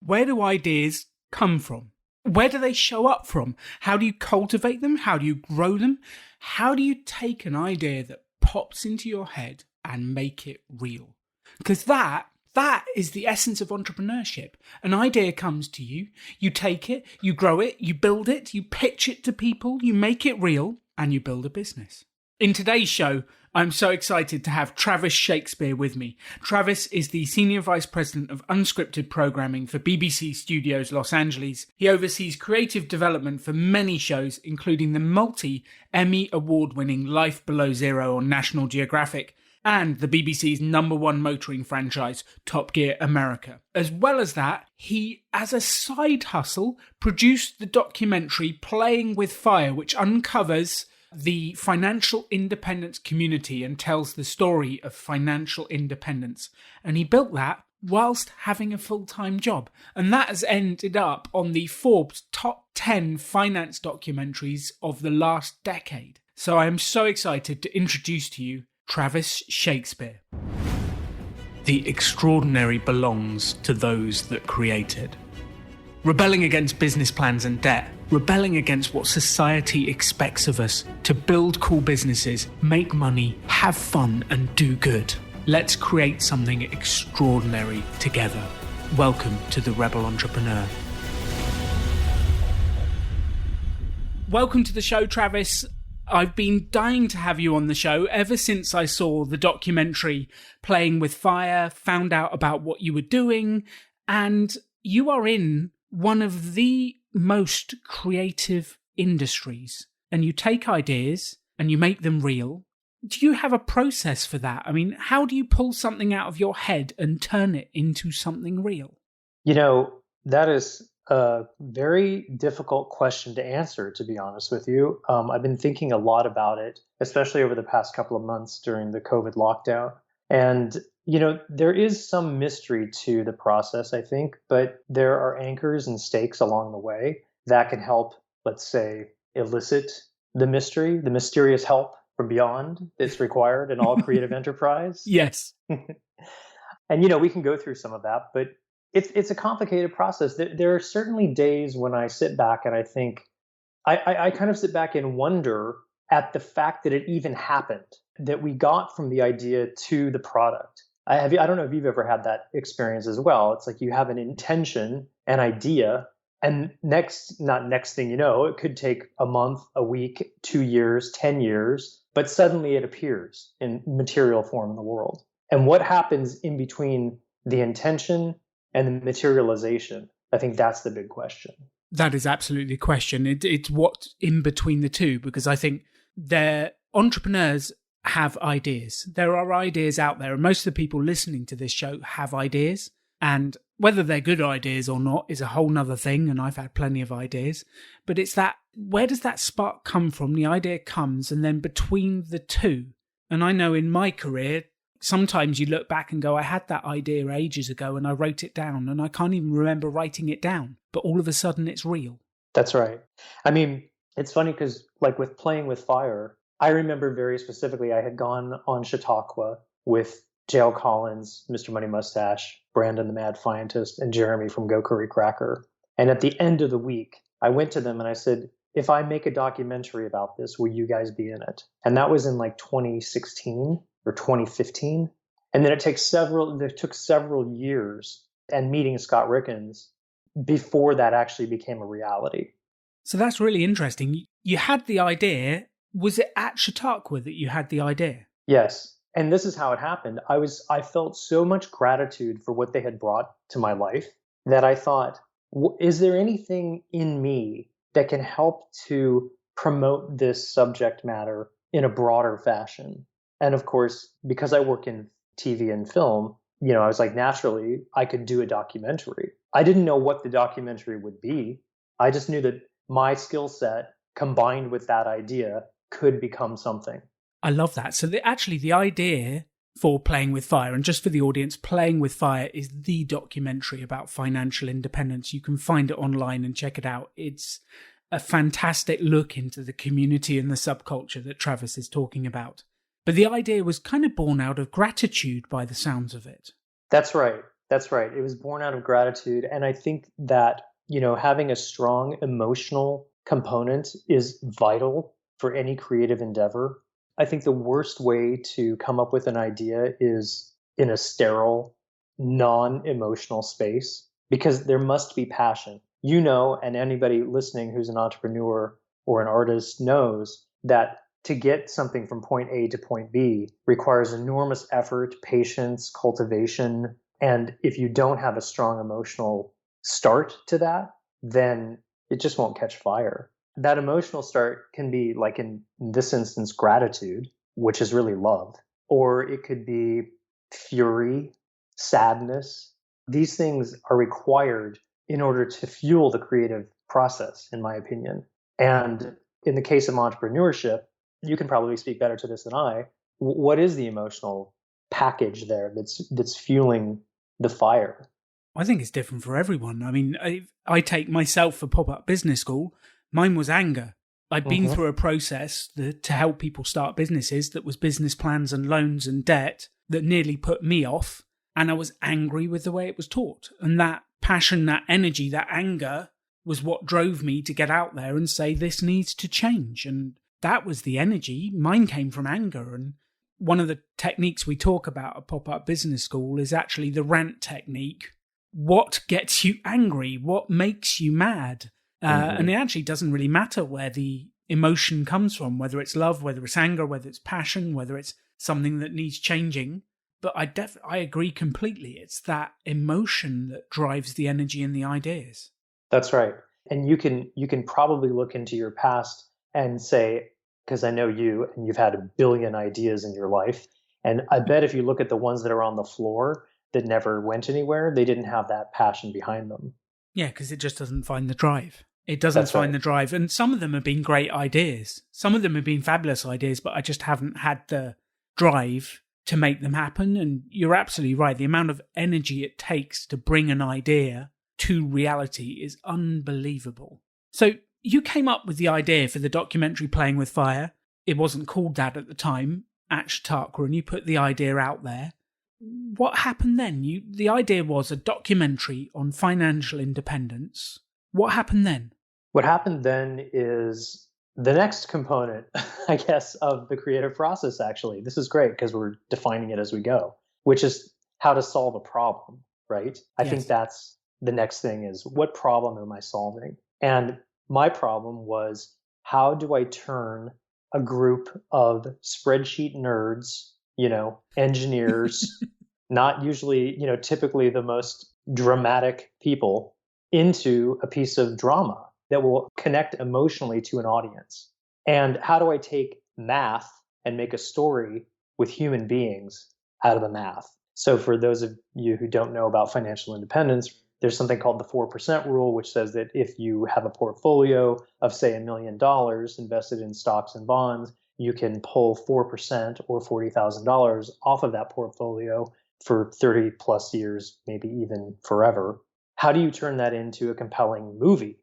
Where do ideas come from? Where do they show up from? How do you cultivate them? How do you grow them? How do you take an idea that pops into your head and make it real? Because that is the essence of entrepreneurship. An idea comes to you, you take it, you grow it, you build it, you pitch it to people, you make it real, and you build a business. In today's show, I'm so excited to have Travis Shakespeare with me. Travis is the Senior Vice President of Unscripted Programming for BBC Studios Los Angeles. He oversees creative development for many shows, including the multi-Emmy award-winning Life Below Zero on National Geographic and the BBC's #1 motoring franchise, Top Gear America. As well as that, he, as a side hustle, produced the documentary Playing with Fire, which uncovers the financial independence community and tells the story of financial independence. And he built that whilst having a full-time job. And that has ended up on the Forbes top 10 finance documentaries of the last decade. So I am so excited to introduce to you Travis Shakespeare. The extraordinary belongs to those that create it. Rebelling against business plans and debt, rebelling against what society expects of us to build cool businesses, make money, have fun, and do good. Let's create something extraordinary together. Welcome to the Rebel Entrepreneur. Welcome to the show, Travis. I've been dying to have you on the show ever since I saw the documentary Playing with Fire, found out about what you were doing, and you are in one of the most creative industries, and you take ideas and you make them real. Do you have a process for that? I mean, how do you pull something out of your head and turn it into something real? You know, that is a very difficult question to answer, to be honest with you. I've been thinking a lot about it, especially over the past couple of months during the COVID lockdown. And you know, there is some mystery to the process, I think, but there are anchors and stakes along the way that can help, let's say, elicit the mystery, the mysterious help from beyond that's required in all creative enterprise. Yes. And, you know, we can go through some of that, but it's a complicated process. There are certainly days when I sit back and I think, I kind of sit back and wonder at the fact that it even happened, that we got from the idea to the product. I don't know if you've ever had that experience as well. It's like you have an intention, an idea, and next thing you know, it could take a month, a week, 2 years, 10 years, but suddenly it appears in material form in the world. And what happens in between the intention and the materialization? I think that's the big question. That is absolutely the question. It's what's in between the two, because I think entrepreneurs have ideas. There are ideas out there, and most of the people listening to this show have ideas. And whether they're good ideas or not is a whole nother thing, and I've had plenty of ideas. But it's that, where does that spark come from? The idea comes, and then between the two. And I know in my career, sometimes you look back and go, I had that idea ages ago and I wrote it down, and I can't even remember writing it down. But all of a sudden it's real. That's right. I mean, it's funny because like with Playing with Fire, I remember very specifically I had gone on Chautauqua with J.L. Collins, Mr. Money Mustache, Brandon the Mad Scientist, and Jeremy from Go Curry Cracker. And at the end of the week, I went to them and I said, if I make a documentary about this, will you guys be in it? And that was in like 2016 or 2015. And then it took several years and meeting Scott Rickens before that actually became a reality. So that's really interesting. You had the idea. Was it at Chautauqua that you had the idea? Yes. And this is how it happened. I felt so much gratitude for what they had brought to my life that I thought, is there anything in me that can help to promote this subject matter in a broader fashion? And of course, because I work in TV and film, you know, I was like, naturally, I could do a documentary. I didn't know what the documentary would be. I just knew that my skill set combined with that idea could become something. I love that. So the idea for Playing with Fire, and just for the audience, Playing with Fire is the documentary about financial independence. You can find it online and check it out. It's a fantastic look into the community and the subculture that Travis is talking about. But the idea was kind of born out of gratitude by the sounds of it. That's right. That's right. It was born out of gratitude. And I think that, having a strong emotional component is vital for any creative endeavor. I think the worst way to come up with an idea is in a sterile, non emotional space, because there must be passion. And anybody listening who's an entrepreneur or an artist knows that to get something from point A to point B requires enormous effort, patience, cultivation. And if you don't have a strong emotional start to that, then it just won't catch fire. That emotional start can be, like in this instance, gratitude, which is really love, or it could be fury, sadness. These things are required in order to fuel the creative process, in my opinion. And in the case of entrepreneurship, you can probably speak better to this than I. What is the emotional package there that's fueling the fire? I think it's different for everyone. I mean, I take myself for pop-up business school. Mine was anger. I'd been through a process to help people start businesses that was business plans and loans and debt that nearly put me off. And I was angry with the way it was taught. And that passion, that energy, that anger was what drove me to get out there and say, this needs to change. And that was the energy. Mine came from anger. And one of the techniques we talk about at Pop-Up Business School is actually the rant technique. What gets you angry? What makes you mad? And it actually doesn't really matter where the emotion comes from, whether it's love, whether it's anger, whether it's passion, whether it's something that needs changing. But I agree completely. It's that emotion that drives the energy and the ideas. That's right. And you can probably look into your past and say, because I know you and you've had a billion ideas in your life. And I bet if you look at the ones that are on the floor that never went anywhere, they didn't have that passion behind them. Yeah, because it just doesn't find the drive. It doesn't find the drive. And some of them have been great ideas. Some of them have been fabulous ideas, but I just haven't had the drive to make them happen. And you're absolutely right. The amount of energy it takes to bring an idea to reality is unbelievable. So you came up with the idea for the documentary Playing with Fire. It wasn't called that at the time, at Chautauqua, and you put the idea out there. What happened then? The idea was a documentary on financial independence. What happened then? What happened then is the next component, I guess, of the creative process, actually. This is great because we're defining it as we go, which is how to solve a problem, right? I think that's the next thing is, what problem am I solving? And my problem was, how do I turn a group of spreadsheet nerds, engineers, not usually, typically the most dramatic people, into a piece of drama that will connect emotionally to an audience? And how do I take math and make a story with human beings out of the math? So for those of you who don't know about financial independence, there's something called the 4% rule, which says that if you have a portfolio of, say, $1 million invested in stocks and bonds, you can pull 4% or $40,000 off of that portfolio for 30 plus years, maybe even forever. How do you turn that into a compelling movie?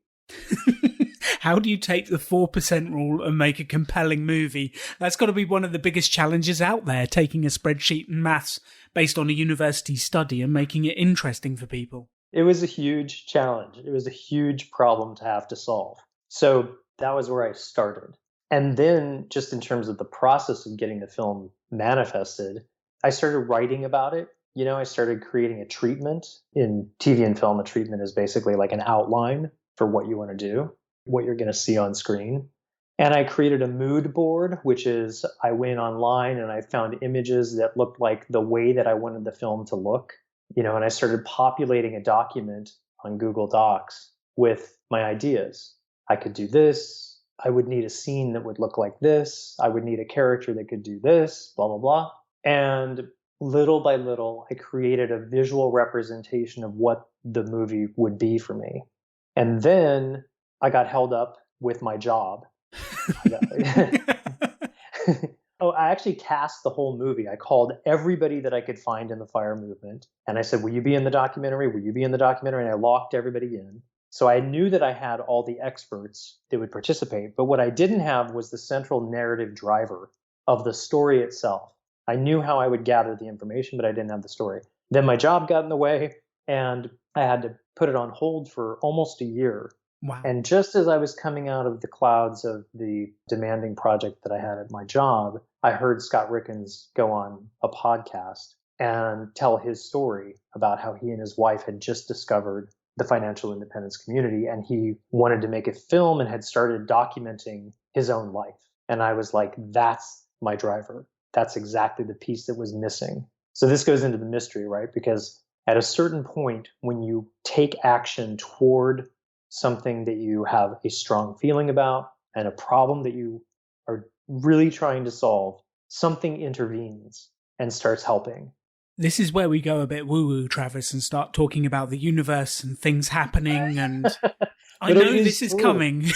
How do you take the 4% rule and make a compelling movie? That's got to be one of the biggest challenges out there, taking a spreadsheet and maths based on a university study and making it interesting for people. It was a huge challenge. It was a huge problem to have to solve. So that was where I started. And then just in terms of the process of getting the film manifested, I started writing about it. I started creating a treatment. In TV and film, a treatment is basically like an outline for what you want to do, what you're going to see on screen. And I created a mood board, which is, I went online and I found images that looked like the way that I wanted the film to look, and I started populating a document on Google Docs with my ideas. I could do this. I would need a scene that would look like this. I would need a character that could do this, blah, blah, blah. And little by little, I created a visual representation of what the movie would be for me. And then I got held up with my job. I actually cast the whole movie. I called everybody that I could find in the FIRE movement. And I said, will you be in the documentary? Will you be in the documentary? And I locked everybody in. So I knew that I had all the experts that would participate. But what I didn't have was the central narrative driver of the story itself. I knew how I would gather the information, but I didn't have the story. Then my job got in the way and I had to put it on hold for almost a year. Wow. And just as I was coming out of the clouds of the demanding project that I had at my job, I heard Scott Rickens go on a podcast and tell his story about how he and his wife had just discovered the financial independence community, and he wanted to make a film and had started documenting his own life. And I was like, that's my driver. That's exactly the piece that was missing. So this goes into the mystery, right? Because at a certain point, when you take action toward something that you have a strong feeling about and a problem that you are really trying to solve, something intervenes and starts helping. This is where we go a bit woo-woo, Travis, and start talking about the universe and things happening, and I know this is coming.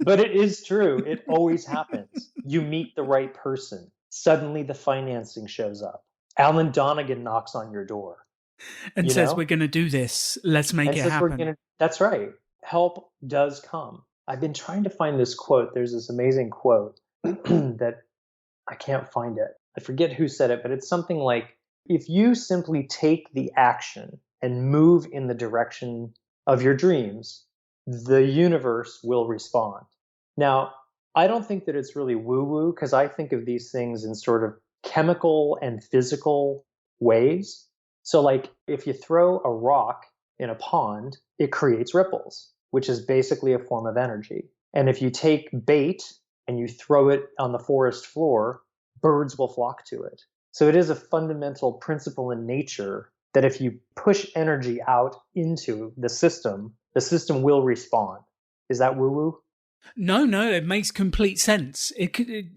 But it is true. It always happens. You meet the right person. Suddenly the financing shows up. Alan Donegan knocks on your door. And says, we're going to do this. Let's make it happen. That's right. Help does come. I've been trying to find this quote. There's this amazing quote that I can't find it. I forget who said it, but it's something like, if you simply take the action and move in the direction of your dreams, the universe will respond. Now, I don't think that it's really woo-woo, because I think of these things in sort of chemical and physical ways. So like if you throw a rock in a pond, it creates ripples, which is basically a form of energy. And if you take bait and you throw it on the forest floor, birds will flock to it. So it is a fundamental principle in nature that if you push energy out into the system will respond. Is that woo-woo? No, it makes complete sense.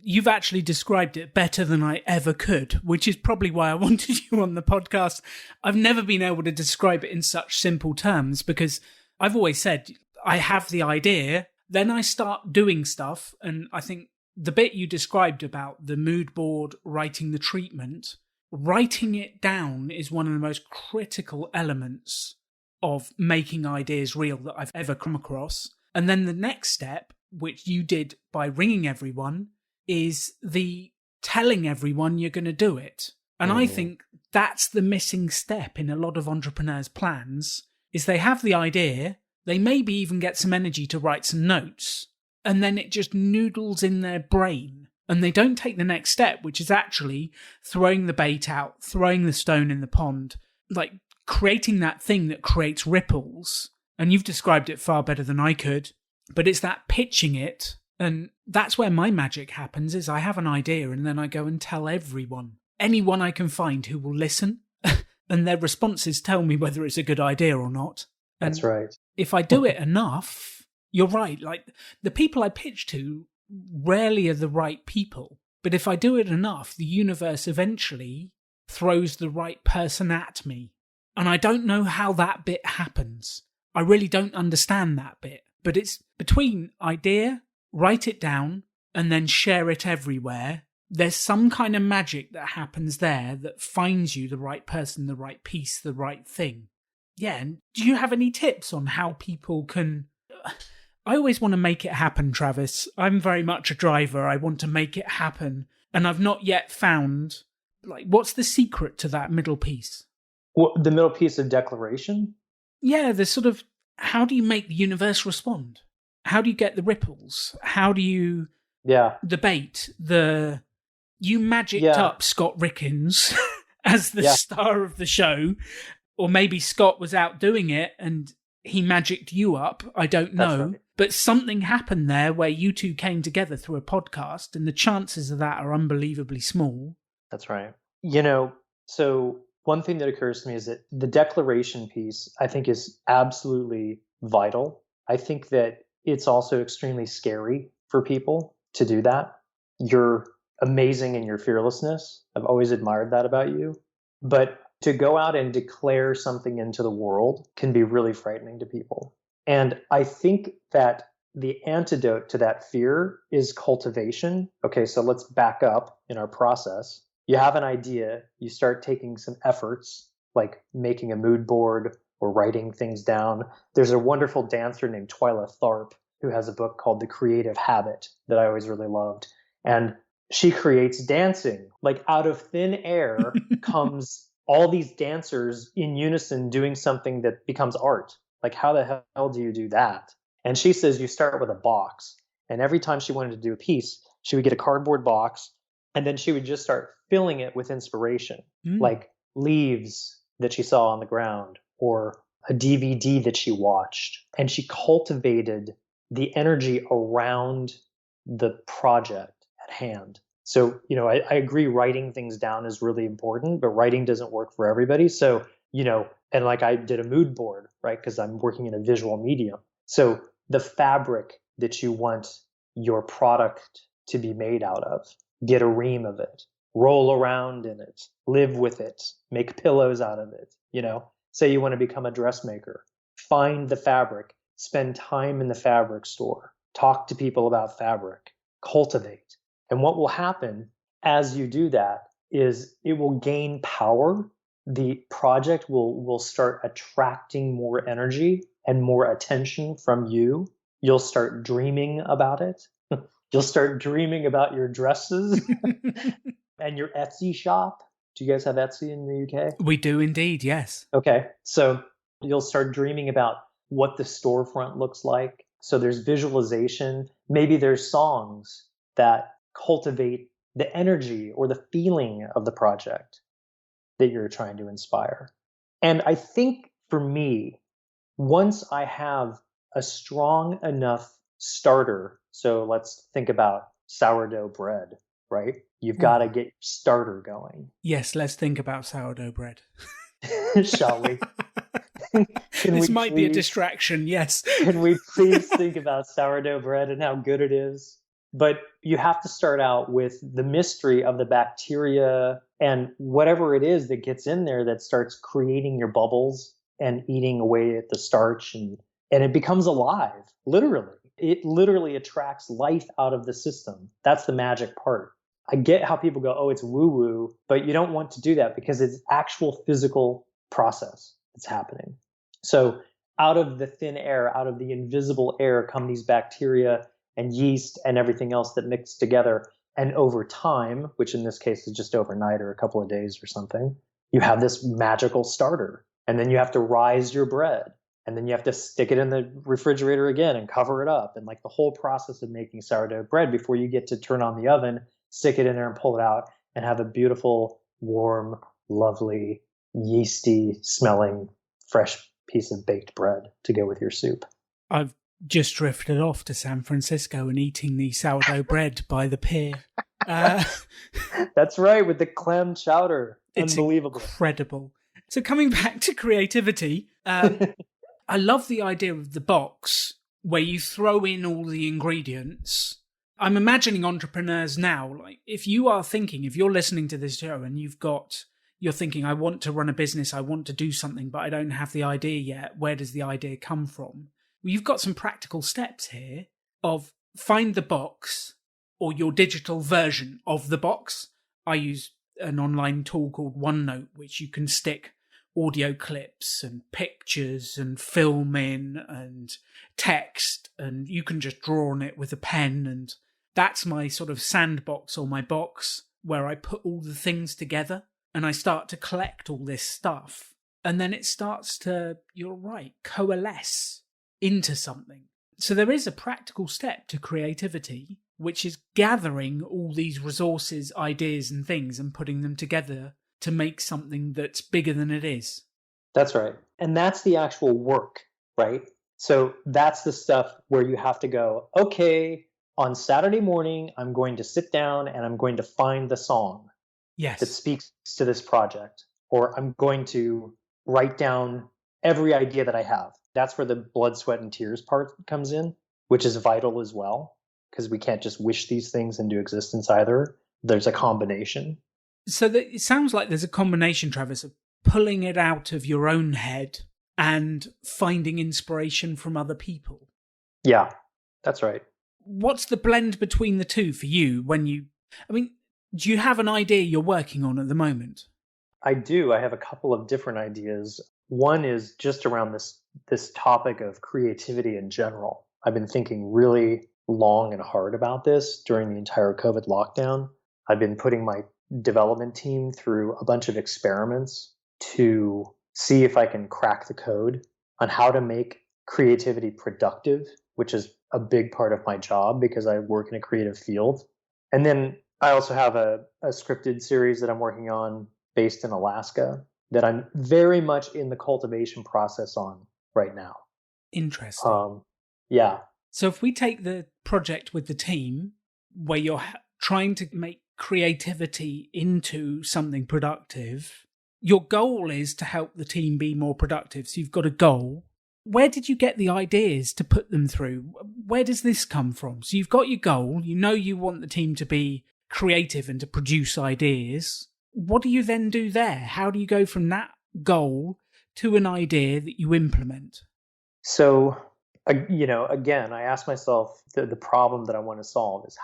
You've actually described it better than I ever could, which is probably why I wanted you on the podcast. I've never been able to describe it in such simple terms, because I've always said I have the idea, then I start doing stuff, and I think the bit you described about the mood board, writing the treatment, writing it down is one of the most critical elements of making ideas real that I've ever come across. And then the next step, which you did by ringing everyone, is the telling everyone you're going to do it. And I think that's the missing step in a lot of entrepreneurs' plans, is they have the idea, they maybe even get some energy to write some notes, and then it just noodles in their brain. And they don't take the next step, which is actually throwing the bait out, throwing the stone in the pond, like creating that thing that creates ripples. And you've described it far better than I could, but it's that pitching it. And that's where my magic happens, is I have an idea and then I go and tell everyone, anyone I can find who will listen, and their responses tell me whether it's a good idea or not. And that's right. If I do it enough, you're right. Like, the people I pitch to rarely are the right people. But if I do it enough, the universe eventually throws the right person at me. And I don't know how that bit happens. I really don't understand that bit. But it's between idea, write it down, and then share it everywhere. There's some kind of magic that happens there that finds you the right person, the right piece, the right thing. Yeah, and do you have any tips on how people can... I always want to make it happen, Travis. I'm very much a driver. I want to make it happen. And I've not yet found, like, what's the secret to that middle piece? Well, the middle piece of declaration? Yeah, the sort of, how do you make the universe respond? How do you get the ripples? How do you... Yeah. The bait, you magicked up Scott Rickens as the star of the show. Or maybe Scott was out doing it and he magicked you up. I don't know. Right. But something happened there where you two came together through a podcast, and the chances of that are unbelievably small. That's right. So one thing that occurs to me is that the declaration piece, I think, is absolutely vital. I think that it's also extremely scary for people to do that. You're amazing in your fearlessness. I've always admired that about you. But to go out and declare something into the world can be really frightening to people. And I think that the antidote to that fear is cultivation. Okay, so let's back up in our process. You have an idea, you start taking some efforts, like making a mood board or writing things down. There's a wonderful dancer named Twyla Tharp who has a book called The Creative Habit that I always really loved. And she creates dancing. Like, out of thin air comes all these dancers in unison doing something that becomes art. Like, how the hell do you do that? And she says you start with a box. And every time she wanted to do a piece, she would get a cardboard box, and then she would just start filling it with inspiration, like leaves that she saw on the ground or a DVD that she watched. And she cultivated the energy around the project at hand. So, I agree writing things down is really important, but writing doesn't work for everybody. So, and like I did a mood board, right? Because I'm working in a visual medium. So the fabric that you want your product to be made out of, get a ream of it, roll around in it, live with it, make pillows out of it. Say you want to become a dressmaker, find the fabric, spend time in the fabric store, talk to people about fabric, cultivate. And what will happen as you do that is it will gain power. The project will start attracting more energy and more attention from you. You'll start dreaming about it. You'll start dreaming about your dresses and your Etsy shop. Do you guys have Etsy in the UK? We do indeed, yes. Okay. So you'll start dreaming about what the storefront looks like. So there's visualization. Maybe there's songs that cultivate the energy or the feeling of the project that you're trying to inspire. And I think for me, once I have a strong enough starter, so let's think about sourdough bread, right? You've got to get your starter going. Yes, let's think about sourdough bread. Shall we? This might be a distraction, yes. Can we please think about sourdough bread and how good it is? But you have to start out with the mystery of the bacteria and whatever it is that gets in there that starts creating your bubbles and eating away at the starch, and it becomes alive, literally. It literally attracts life out of the system. That's the magic part. I get how people go, oh, it's woo-woo, but you don't want to do that because it's actual physical process that's happening. So out of the thin air, out of the invisible air come these bacteria and yeast and everything else that mix together. And over time, which in this case is just overnight or a couple of days or something, you have this magical starter. And then you have to rise your bread. And then you have to stick it in the refrigerator again and cover it up. And like the whole process of making sourdough bread before you get to turn on the oven, stick it in there and pull it out and have a beautiful, warm, lovely, yeasty smelling, fresh piece of baked bread to go with your soup. I've just drifted off to San Francisco and eating the sourdough bread by the pier. That's right, with the clam chowder. It's unbelievable. Incredible. So coming back to creativity, I love the idea of the box where you throw in all the ingredients. I'm imagining entrepreneurs now, like if you're listening to this show and you're thinking, I want to run a business, I want to do something, but I don't have the idea yet. Where does the idea come from? Well, you've got some practical steps here of find the box or your digital version of the box. I use an online tool called OneNote, which you can stick audio clips and pictures and film in and text, and you can just draw on it with a pen. And that's my sort of sandbox or my box where I put all the things together and I start to collect all this stuff. And then it starts to, you're right, coalesce into something. So there is a practical step to creativity, which is gathering all these resources, ideas and things and putting them together to make something that's bigger than it is. That's right. And that's the actual work, right? So that's the stuff where you have to go, okay, on Saturday morning, I'm going to sit down and I'm going to find the song that speaks to this project, or I'm going to write down every idea that I have. That's where the blood, sweat, and tears part comes in, which is vital as well, because we can't just wish these things into existence either. There's a combination. So it sounds like there's a combination, Travis, of pulling it out of your own head and finding inspiration from other people. Yeah, that's right. What's the blend between the two for you do you have an idea you're working on at the moment? I do. I have a couple of different ideas. One is just around this topic of creativity in general. I've been thinking really long and hard about this during the entire COVID lockdown. I've been putting my development team through a bunch of experiments to see if I can crack the code on how to make creativity productive, which is a big part of my job because I work in a creative field. And then I also have a scripted series that I'm working on based in Alaska that I'm very much in the cultivation process on right now. Interesting. Yeah. So if we take the project with the team where you're trying to make creativity into something productive, your goal is to help the team be more productive. So you've got a goal. Where did you get the ideas to put them through? Where does this come from? So you've got your goal. You know you want the team to be creative and to produce ideas. What do you then do there? How do you go from that goal to an idea that you implement? So, again, I ask myself the problem that I want to solve is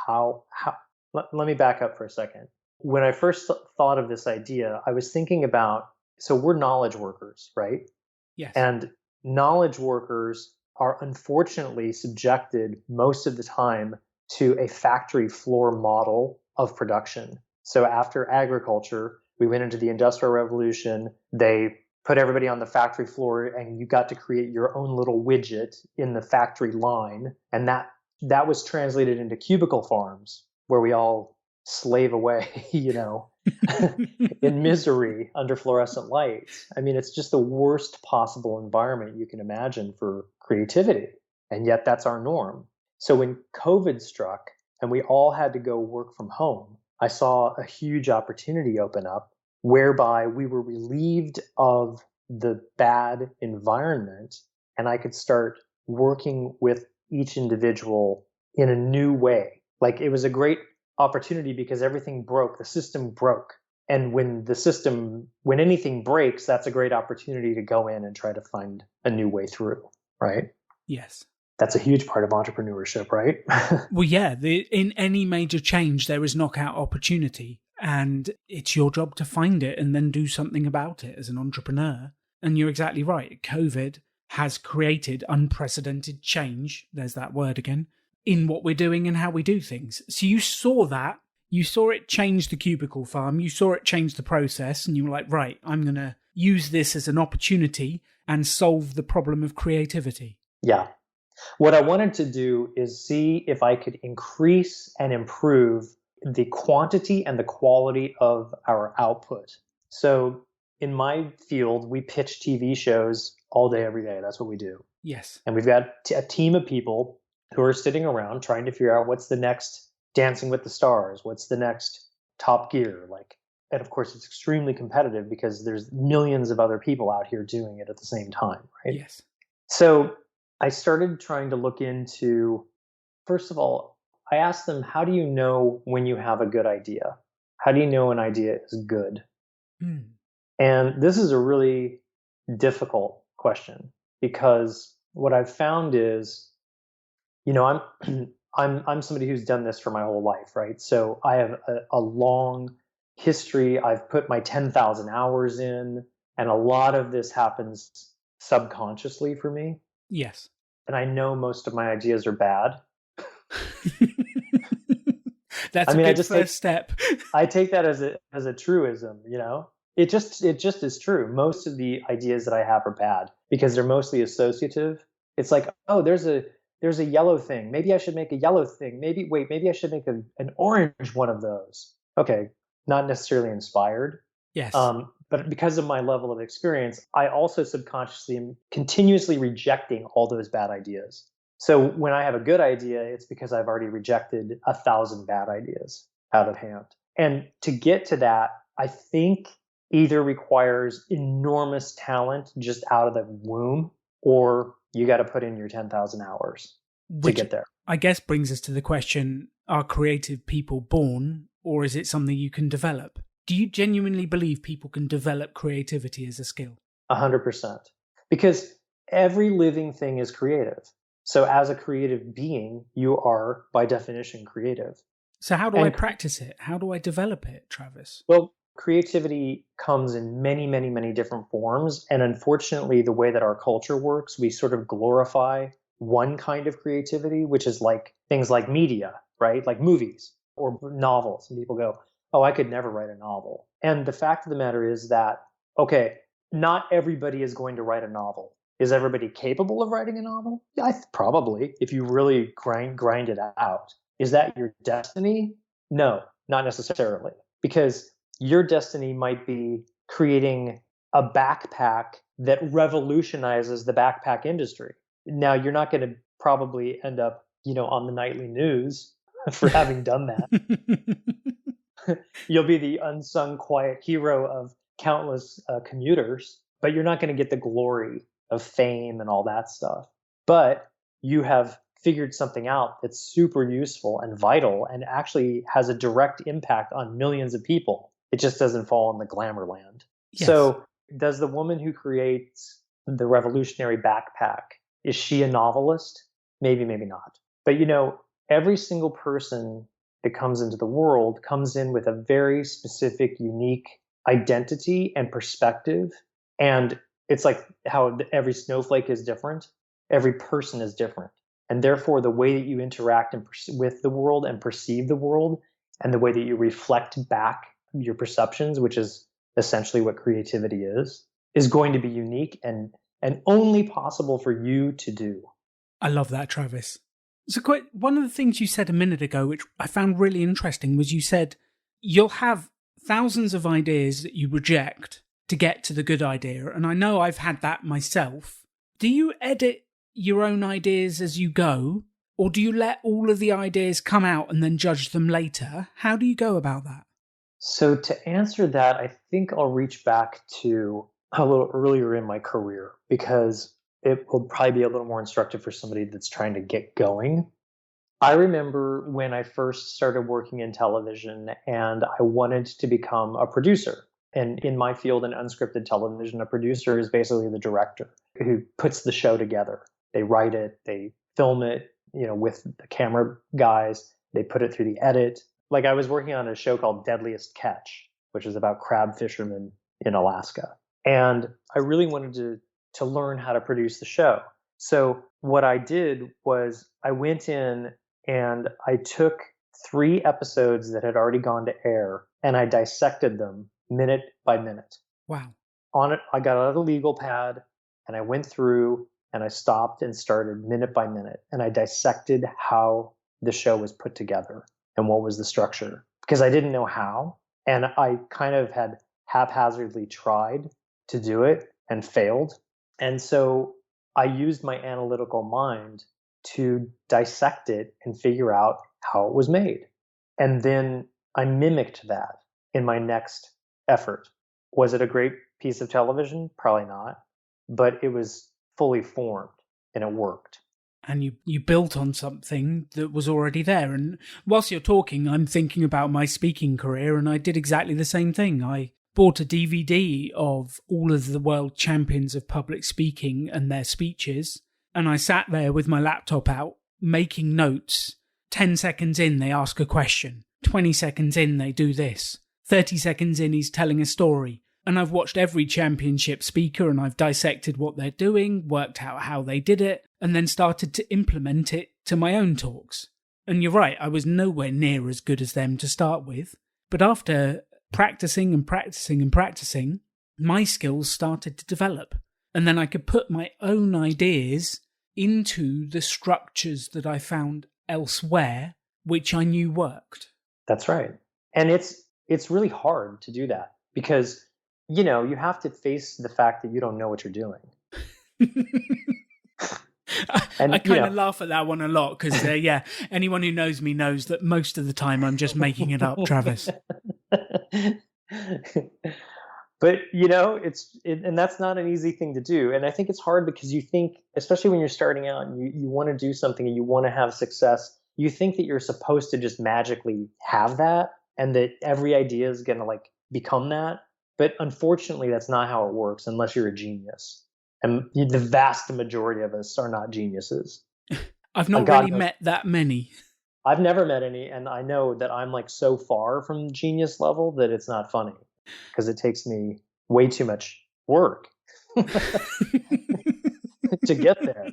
let me back up for a second. When I first thought of this idea, I was thinking about, so we're knowledge workers, right? Yes. And knowledge workers are unfortunately subjected most of the time to a factory floor model of production. So after agriculture, we went into the Industrial Revolution. They put everybody on the factory floor and you got to create your own little widget in the factory line. And that was translated into cubicle farms where we all slave away, in misery under fluorescent lights. I mean, it's just the worst possible environment you can imagine for creativity. And yet that's our norm. So when COVID struck and we all had to go work from home, I saw a huge opportunity open up whereby we were relieved of the bad environment and I could start working with each individual in a new way. Like it was a great opportunity because everything broke, the system broke. And when anything breaks, that's a great opportunity to go in and try to find a new way through, right? Yes. That's a huge part of entrepreneurship, right? Well, yeah, in any major change, there is knockout opportunity. And it's your job to find it and then do something about it as an entrepreneur. And you're exactly right. COVID has created unprecedented change. There's that word again. In what we're doing and how we do things. So you saw that. You saw it change the cubicle farm. You saw it change the process. And you were like, right, I'm going to use this as an opportunity and solve the problem of creativity. Yeah. What I wanted to do is see if I could increase and improve the quantity and the quality of our output. So in my field, we pitch TV shows all day, every day. That's what we do. Yes. And we've got a team of people who are sitting around trying to figure out what's the next Dancing with the Stars, what's the next Top Gear, and of course it's extremely competitive because there's millions of other people out here doing it at the same time, right? Yes. So I started trying to look into, first of all, I asked them, how do you know when you have a good idea? How do you know an idea is good? And this is a really difficult question because what I've found is, I'm somebody who's done this for my whole life, right? So I have a long history. I've put my 10,000 hours in, and a lot of this happens subconsciously for me. Yes. And I know most of my ideas are bad. That's a good first step. I take that as a truism, It just is true. Most of the ideas that I have are bad because they're mostly associative. It's like, oh, there's a yellow thing. Maybe I should make a yellow thing. Maybe I should make an orange one of those. Okay, not necessarily inspired. Yes. But because of my level of experience, I also subconsciously am continuously rejecting all those bad ideas. So when I have a good idea, it's because I've already rejected 1,000 bad ideas out of hand. And to get to that, I think either requires enormous talent just out of the womb, or you got to put in your 10,000 hours to get there. I guess brings us to the question, are creative people born, or is it something you can develop? Do you genuinely believe people can develop creativity as a skill? 100%. Because every living thing is creative. So as a creative being, you are, by definition, creative. So how do I practice it? How do I develop it, Travis? Well, creativity comes in many, many, many different forms. And unfortunately, the way that our culture works, we sort of glorify one kind of creativity, which is like things like media, right? Like movies or novels. And people go, oh, I could never write a novel. And the fact of the matter is that, okay, not everybody is going to write a novel. Is everybody capable of writing a novel? Yeah, probably, if you really grind it out. Is that your destiny? No, not necessarily. Because your destiny might be creating a backpack that revolutionizes the backpack industry. Now, you're not going to probably end up, on the nightly news for having done that. You'll be the unsung quiet hero of countless commuters, but you're not going to get the glory of fame and all that stuff. But you have figured something out that's super useful and vital and actually has a direct impact on millions of people. It just doesn't fall in the glamour land. Yes. So does the woman who creates the revolutionary backpack, is she a novelist? Maybe, maybe not. But every single person that comes into the world comes in with a very specific, unique identity and perspective. And it's like how every snowflake is different. Every person is different. And therefore, the way that you interact with the world and perceive the world, and the way that you reflect back your perceptions, which is essentially what creativity is going to be unique and only possible for you to do. I love that, Travis. So one of the things you said a minute ago, which I found really interesting, was you said you'll have thousands of ideas that you reject to get to the good idea. And I know I've had that myself. Do you edit your own ideas as you go? Or do you let all of the ideas come out and then judge them later? How do you go about that? So to answer that, I think I'll reach back to a little earlier in my career, because it will probably be a little more instructive for somebody that's trying to get going. I remember when I first started working in television and I wanted to become a producer. And in my field in unscripted television, a producer is basically the director who puts the show together. They write it, they film it, with the camera guys, they put it through the edit. Like I was working on a show called Deadliest Catch, which is about crab fishermen in Alaska. And I really wanted to learn how to produce the show. So what I did was I went in and I took 3 episodes that had already gone to air and I dissected them minute by minute. Wow. On it, I got out a legal pad and I went through and I stopped and started minute by minute. And I dissected how the show was put together and what was the structure, because I didn't know how. And I kind of had haphazardly tried to do it and failed. And so I used my analytical mind to dissect it and figure out how it was made. And then I mimicked that in my next effort. Was it a great piece of television? Probably not. But it was fully formed and it worked. And you built on something that was already there. And whilst you're talking, I'm thinking about my speaking career, and I did exactly the same thing. I bought a DVD of all of the world champions of public speaking and their speeches, and I sat there with my laptop out, making notes. 10 seconds in, they ask a question. 20 seconds in, they do this. 30 seconds in, he's telling a story. And I've watched every championship speaker and I've dissected what they're doing, worked out how they did it, and then started to implement it to my own talks. And you're right, I was nowhere near as good as them to start with. But after practicing and practicing and practicing, my skills started to develop. And then I could put my own ideas into the structures that I found elsewhere, which I knew worked. That's right. And it's really hard to do that because you have to face the fact that you don't know what you're doing. And I kind of laugh at that one a lot because, anyone who knows me knows that most of the time I'm just making it up, Travis. But, and that's not an easy thing to do. And I think it's hard because you think, especially when you're starting out and you want to do something and you want to have success, you think that you're supposed to just magically have that and that every idea is going to become that. But unfortunately, that's not how it works unless you're a genius. And the vast majority of us are not geniuses. I've not really met that many. I've never met any. And I know that I'm so far from genius level that it's not funny because it takes me way too much work to get there.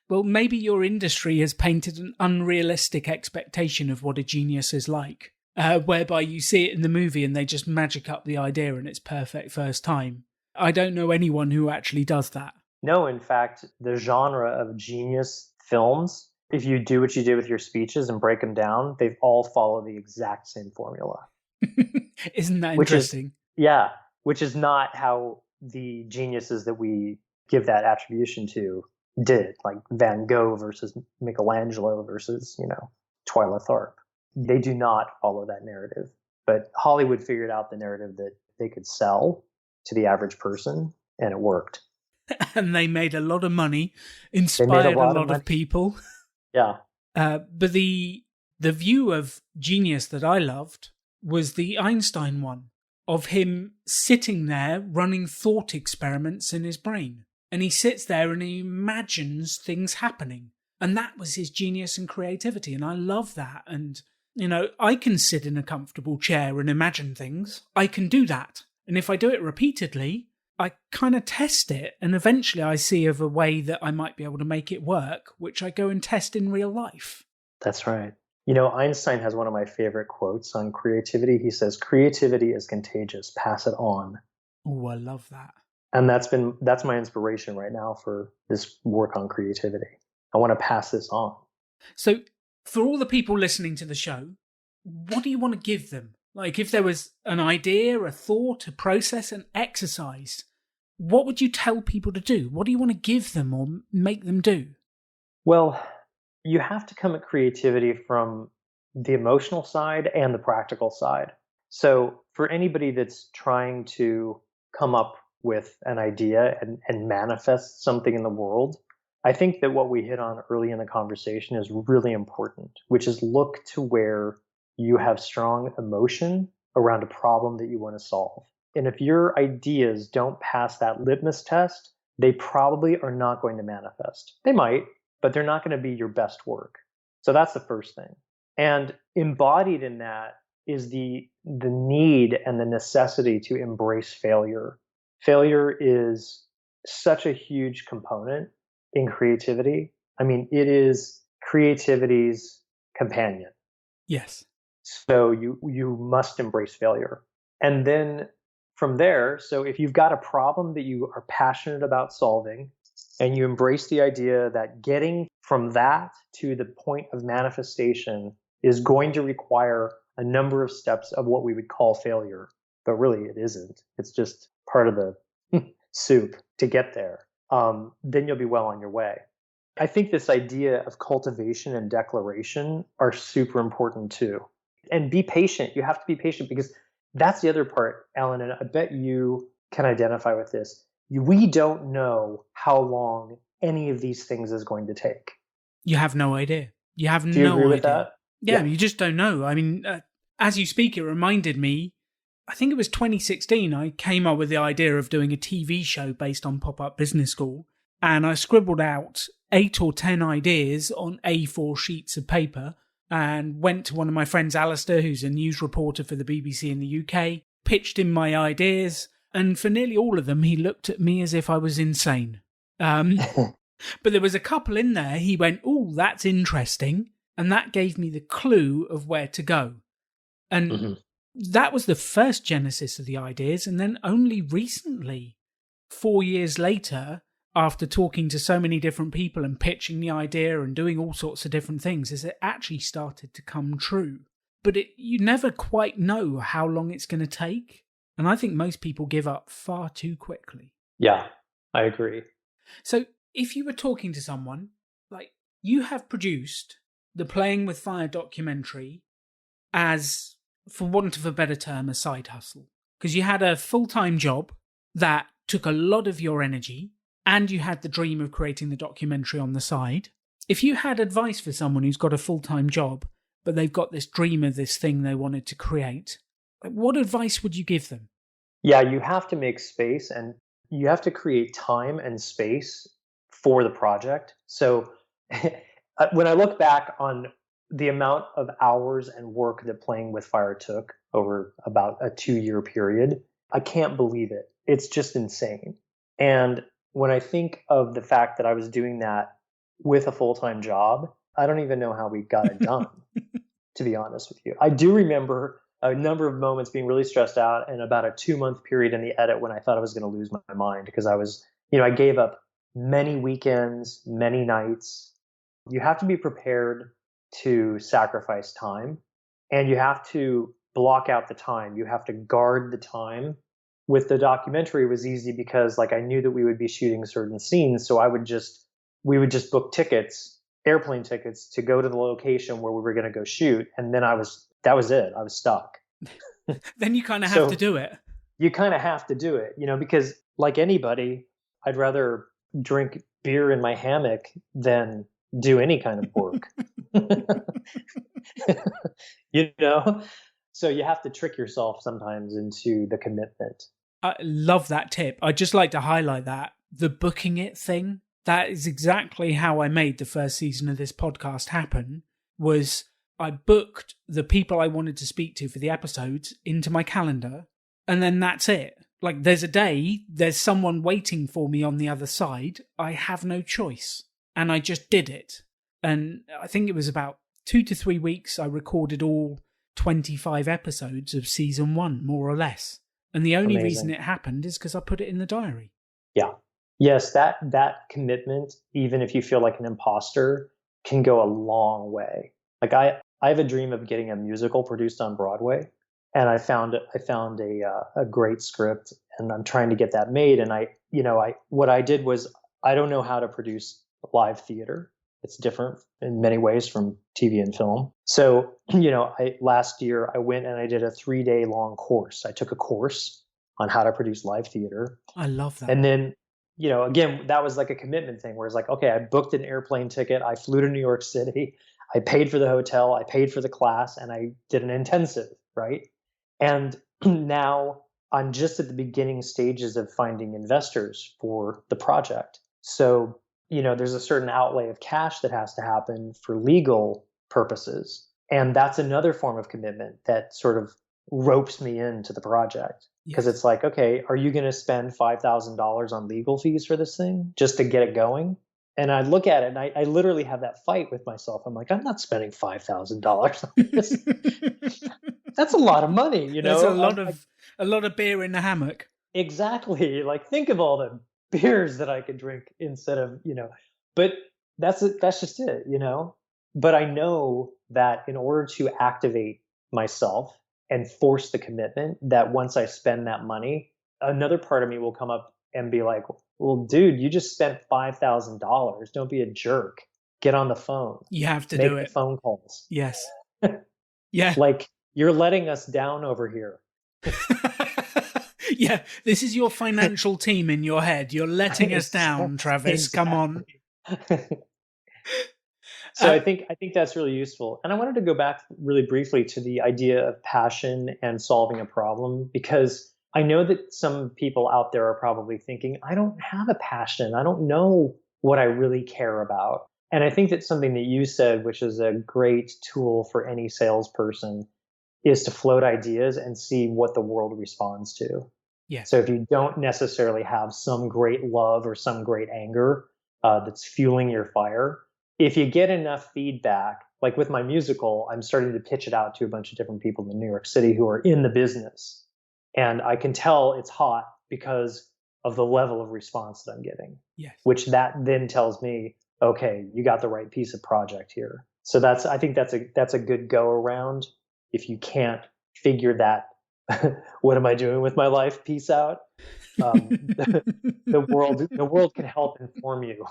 Well, maybe your industry has painted an unrealistic expectation of what a genius is like. whereby you see it in the movie and they just magic up the idea and it's perfect first time. I don't know anyone who actually does that. No, in fact, the genre of genius films, if you do what you did with your speeches and break them down, they've all followed the exact same formula. Isn't that interesting? Which is not how the geniuses that we give that attribution to did, like Van Gogh versus Michelangelo versus, Twyla Tharp. They do not follow that narrative. But Hollywood figured out the narrative that they could sell to the average person, and it worked. And they made a lot of money, inspired a lot of people. Yeah. But the view of genius that I loved was the Einstein one, of him sitting there running thought experiments in his brain. And he sits there and he imagines things happening. And that was his genius and creativity. And I love that. And, I can sit in a comfortable chair and imagine things. I can do that. And if I do it repeatedly, I kind of test it. And eventually I see of a way that I might be able to make it work, which I go and test in real life. That's right. Einstein has one of my favorite quotes on creativity. He says, "Creativity is contagious. Pass it on." Oh, I love that. And that's my inspiration right now for this work on creativity. I want to pass this on. So for all the people listening to the show, what do you want to give them? Like if there was an idea, a thought, a process, an exercise, what would you tell people to do? What do you want to give them or make them do? Well, you have to come at creativity from the emotional side and the practical side. So for anybody that's trying to come up with an idea and manifest something in the world, I think that what we hit on early in the conversation is really important, which is look to where you have strong emotion around a problem that you want to solve. And if your ideas don't pass that litmus test, they probably are not going to manifest. They might, but they're not going to be your best work. So that's the first thing. And embodied in that is the need and the necessity to embrace failure. Failure is such a huge component in creativity. I mean, it is creativity's companion. Yes. So you must embrace failure. And then from there, so if you've got a problem that you are passionate about solving, and you embrace the idea that getting from that to the point of manifestation is going to require a number of steps of what we would call failure, but really it isn't. It's just part of the soup to get there. Then you'll be well on your way. I think this idea of cultivation and declaration are super important too. And be patient. You have to be patient because that's the other part, Alan, and I bet you can identify with this. We don't know how long any of these things is going to take. You have no idea. You have no idea. Do you agree with that? Yeah, you just don't know. I mean, as you speak, it reminded me, I think it was 2016, I came up with the idea of doing a TV show based on Pop-Up Business School, and I scribbled out 8 or 10 ideas on A4 sheets of paper and went to one of my friends, Alistair, who's a news reporter for the BBC in the UK, pitched him my ideas, and for nearly all of them, he looked at me as if I was insane. But there was a couple in there, he went, "Oh, that's interesting," and that gave me the clue of where to go. And that was the first genesis of the ideas, and then only recently, 4 years later, after talking to so many different people and pitching the idea and doing all sorts of different things, is it actually started to come true. But you never quite know how long it's going to take. And I think most people give up far too quickly. Yeah, I agree. So if you were talking to someone, like you have produced the Playing with Fire documentary as, for want of a better term, a side hustle. Because you had a full-time job that took a lot of your energy, and you had the dream of creating the documentary on the side. If you had advice for someone who's got a full-time job, but they've got this dream of this thing they wanted to create, what advice would you give them? Yeah, you have to make space and you have to create time and space for the project. So when I look back on the amount of hours and work that Playing with Fire took over about a 2-year period, I can't believe it. It's just insane. And when I think of the fact that I was doing that with a full-time job, I don't even know how we got it done, to be honest with you. I do remember a number of moments being really stressed out and about a 2-month period in the edit when I thought I was going to lose my mind because I gave up many weekends, many nights. You have to be prepared to sacrifice time, and you have to block out the time. You have to guard the time. With the documentary, it was easy because I knew that we would be shooting certain scenes, so we would just book tickets, airplane tickets, to go to the location where we were going to go shoot, and then that was it. I was stuck. Then you kind of have to do it. You kind of have to do it, because like anybody, I'd rather drink beer in my hammock than do any kind of work. So you have to trick yourself sometimes into the commitment. I love that tip. I'd just like to highlight that. The booking it thing, that is exactly how I made the first season of this podcast happen, was I booked the people I wanted to speak to for the episodes into my calendar, and then that's it. There's a day, there's someone waiting for me on the other side. I have no choice. And I just did it. And I think it was about 2 to 3 weeks I recorded all 25 episodes of season 1, more or less. And the only reason it happened is because I put it in the diary. Yeah. Yes, that commitment, even if you feel like an imposter, can go a long way. I have a dream of getting a musical produced on Broadway, and I found a great script, and I'm trying to get that made. And what I did was, I don't know how to produce live theater. It's different in many ways from TV and film. So, last year I went and I did a 3-day long course. I took a course on how to produce live theater. I love that. And then, again, that was like a commitment thing where it's okay, I booked an airplane ticket. I flew to New York City. I paid for the hotel. I paid for the class, and I did an intensive, right? And now I'm just at the beginning stages of finding investors for the project. So, there's a certain outlay of cash that has to happen for legal purposes. And that's another form of commitment that sort of ropes me into the project. Because it's okay, are you going to spend $5,000 on legal fees for this thing just to get it going? And I look at it and I literally have that fight with myself. I'm I'm not spending $5,000 on this. That's a lot of money, There's a lot of beer in the hammock. Exactly. Think of all the beers that I could drink instead of, but that's just it, But I know that in order to activate myself and force the commitment, that once I spend that money, another part of me will come up and be like, well, dude, you just spent $5,000. Don't be a jerk. Get on the phone. You have to Make do it. the phone calls. Yes. Yeah. You're letting us down over here. Yeah, this is your financial team in your head. You're letting us down, Travis. Exactly. Come on. So I think that's really useful. And I wanted to go back really briefly to the idea of passion and solving a problem, because I know that some people out there are probably thinking, I don't have a passion. I don't know what I really care about. And I think that something that you said, which is a great tool for any salesperson, is to float ideas and see what the world responds to. Yeah. So if you don't necessarily have some great love or some great anger that's fueling your fire, if you get enough feedback, like with my musical, I'm starting to pitch it out to a bunch of different people in New York City who are in the business. And I can tell it's hot because of the level of response that I'm getting. Yes. Which that then tells me, okay, you got the right piece of project here. So I think that's a good go around. If you can't figure that, what am I doing with my life? Peace out. The world can help inform you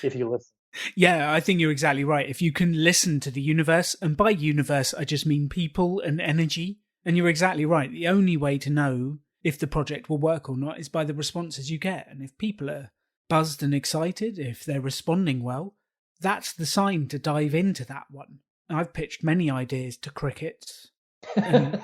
if you listen. Yeah, I think you're exactly right. If you can listen to the universe, and by universe, I just mean people and energy. And you're exactly right. The only way to know if the project will work or not is by the responses you get. And if people are buzzed and excited, if they're responding well, that's the sign to dive into that one. I've pitched many ideas to crickets. And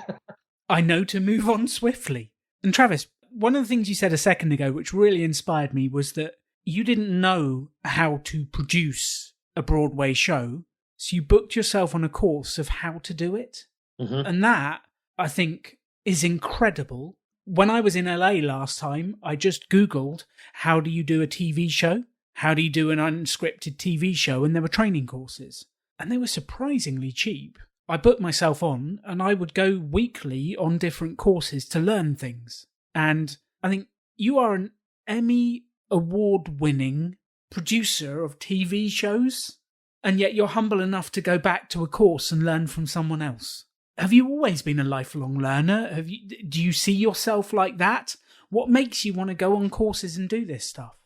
I know to move on swiftly. And Travis, one of the things you said a second ago, which really inspired me, was that you didn't know how to produce a Broadway show, so you booked yourself on a course of how to do it. Mm-hmm. And that, I think, is incredible. When I was in LA last time, I just Googled, how do you do a TV show? How do you do an unscripted TV show? And there were training courses. And they were surprisingly cheap. I booked myself on and I would go weekly on different courses to learn things. And I think you are an Emmy award-winning producer of TV shows, and yet you're humble enough to go back to a course and learn from someone else. Have you always been a lifelong learner? Do you see yourself like that? What makes you want to go on courses and do this stuff?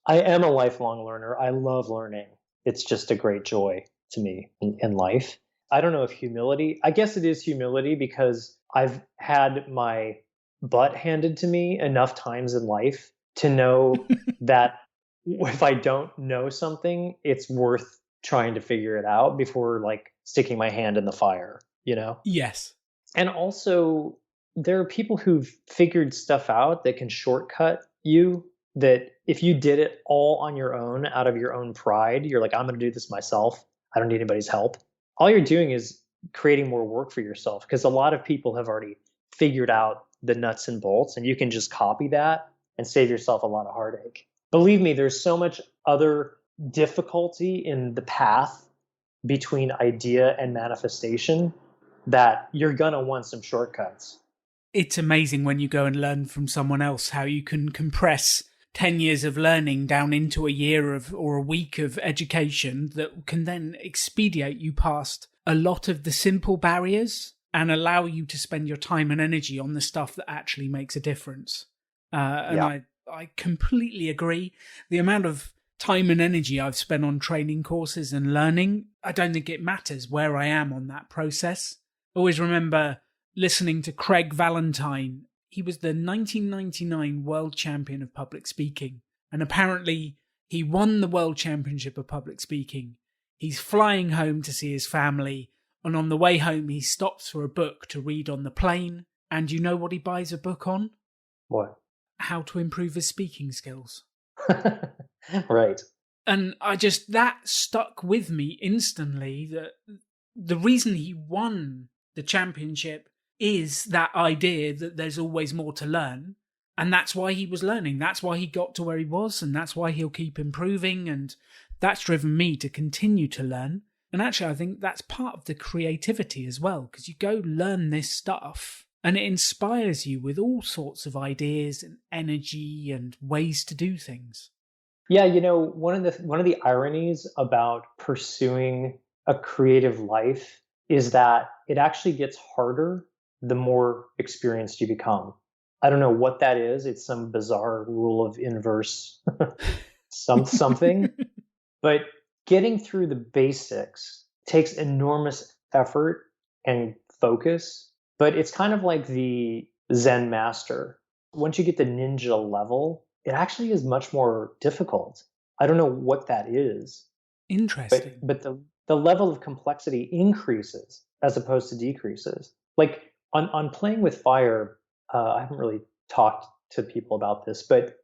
I am a lifelong learner. I love learning. It's just a great joy to me in life. I don't know if humility, I guess it is humility because I've had my butt handed to me enough times in life to know that if I don't know something, it's worth trying to figure it out before like sticking my hand in the fire, you know? Yes. And also, there are people who've figured stuff out that can shortcut you, that if you did it all on your own out of your own pride, you're like, I'm going to do this myself. I don't need anybody's help. All you're doing is creating more work for yourself because a lot of people have already figured out the nuts and bolts, and you can just copy that and save yourself a lot of heartache. Believe me, there's so much other difficulty in the path between idea and manifestation that you're going to want some shortcuts. It's amazing when you go and learn from someone else how you can compress 10 years of learning down into a year of or a week of education that can then expedite you past a lot of the simple barriers and allow you to spend your time and energy on the stuff that actually makes a difference. I completely agree. The amount of time and energy I've spent on training courses and learning, I don't think it matters where I am on that process. I always remember listening to Craig Valentine. He was the 1999 world champion of public speaking. And apparently he won the world championship of public speaking. He's flying home to see his family. And on the way home, he stops for a book to read on the plane. And you know what he buys a book on? What? How to improve his speaking skills. Right. And that stuck with me instantly, that the reason he won the championship is that idea that there's always more to learn. And that's why he was learning. That's why he got to where he was. And that's why he'll keep improving. And that's driven me to continue to learn. And actually, I think that's part of the creativity as well, because you go learn this stuff and it inspires you with all sorts of ideas and energy and ways to do things. Yeah, you know, one of the ironies about pursuing a creative life is that it actually gets harder the more experienced you become. I don't know what that is. It's some bizarre rule of inverse something. But getting through the basics takes enormous effort and focus. But it's kind of like the Zen master. Once you get the ninja level, it actually is much more difficult. I don't know what that is. Interesting. But the level of complexity increases as opposed to decreases. Like on Playing with Fire, I haven't really talked to people about this, but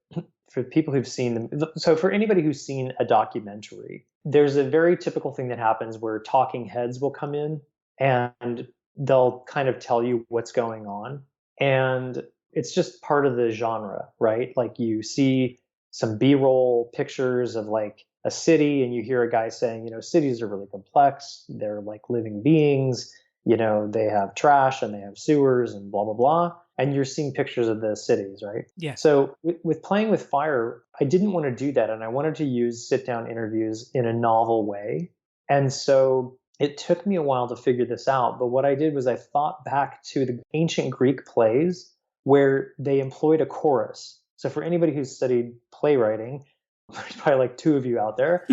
for people who've seen them, so for anybody who's seen a documentary, there's a very typical thing that happens where talking heads will come in and they'll kind of tell you what's going on. And it's just part of the genre, right? Like you see some B-roll pictures of like a city and you hear a guy saying, you know, cities are really complex. They're like living beings, you know, they have trash and they have sewers and blah, blah, blah. And you're seeing pictures of the cities, right? Yeah. So with Playing with Fire, I didn't want to do that. And I wanted to use sit-down interviews in a novel way. And so it took me a while to figure this out. But what I did was I thought back to the ancient Greek plays where they employed a chorus. So for anybody who's studied playwriting, there's probably like two of you out there.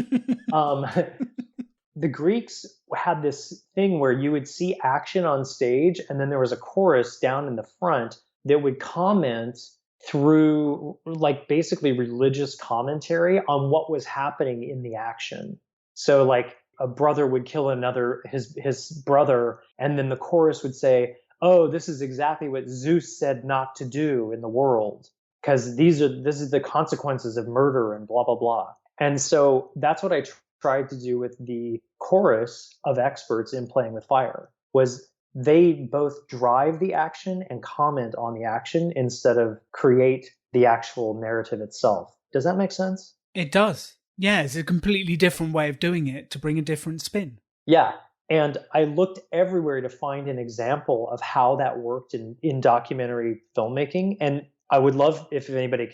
The Greeks had this thing where you would see action on stage and then there was a chorus down in the front that would comment through like basically religious commentary on what was happening in the action. So like a brother would kill his brother, and then the chorus would say, oh, this is exactly what Zeus said not to do in the world, because this is the consequences of murder and blah, blah, blah. And so that's what I tried to do with the chorus of experts in Playing with Fire, was they both drive the action and comment on the action instead of create the actual narrative itself. Does that make sense? It does. Yeah, it's a completely different way of doing it to bring a different spin. Yeah. And I looked everywhere to find an example of how that worked in documentary filmmaking. And I would love if anybody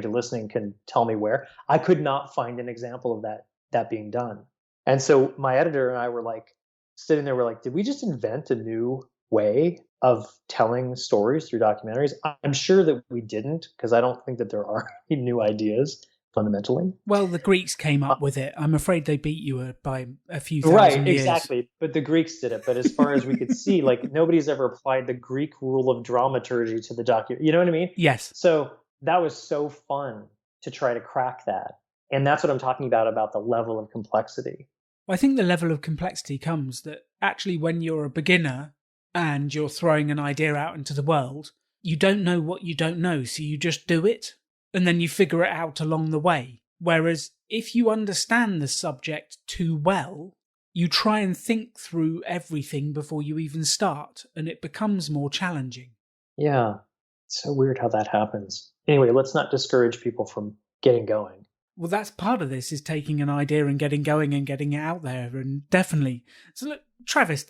listening can tell me where. I could not find an example of that being done. And so my editor and I were like sitting there, we're like, did we just invent a new way of telling stories through documentaries? I'm sure that we didn't, because I don't think that there are any new ideas fundamentally. Well, the Greeks came up with it. I'm afraid they beat you by a few thousand Right, years. exactly. But the Greeks did it. But as far as we could see, like nobody's ever applied the Greek rule of dramaturgy to the document. You know what I mean? Yes. So that was so fun to try to crack that. And that's what I'm talking about the level of complexity. I think the level of complexity comes that actually when you're a beginner and you're throwing an idea out into the world, you don't know what you don't know, so you just do it, and then you figure it out along the way. Whereas if you understand the subject too well, you try and think through everything before you even start, and it becomes more challenging. Yeah, it's so weird how that happens. Anyway, let's not discourage people from getting going. Well, that's part of this, is taking an idea and getting going and getting it out there, and definitely. So look, Travis,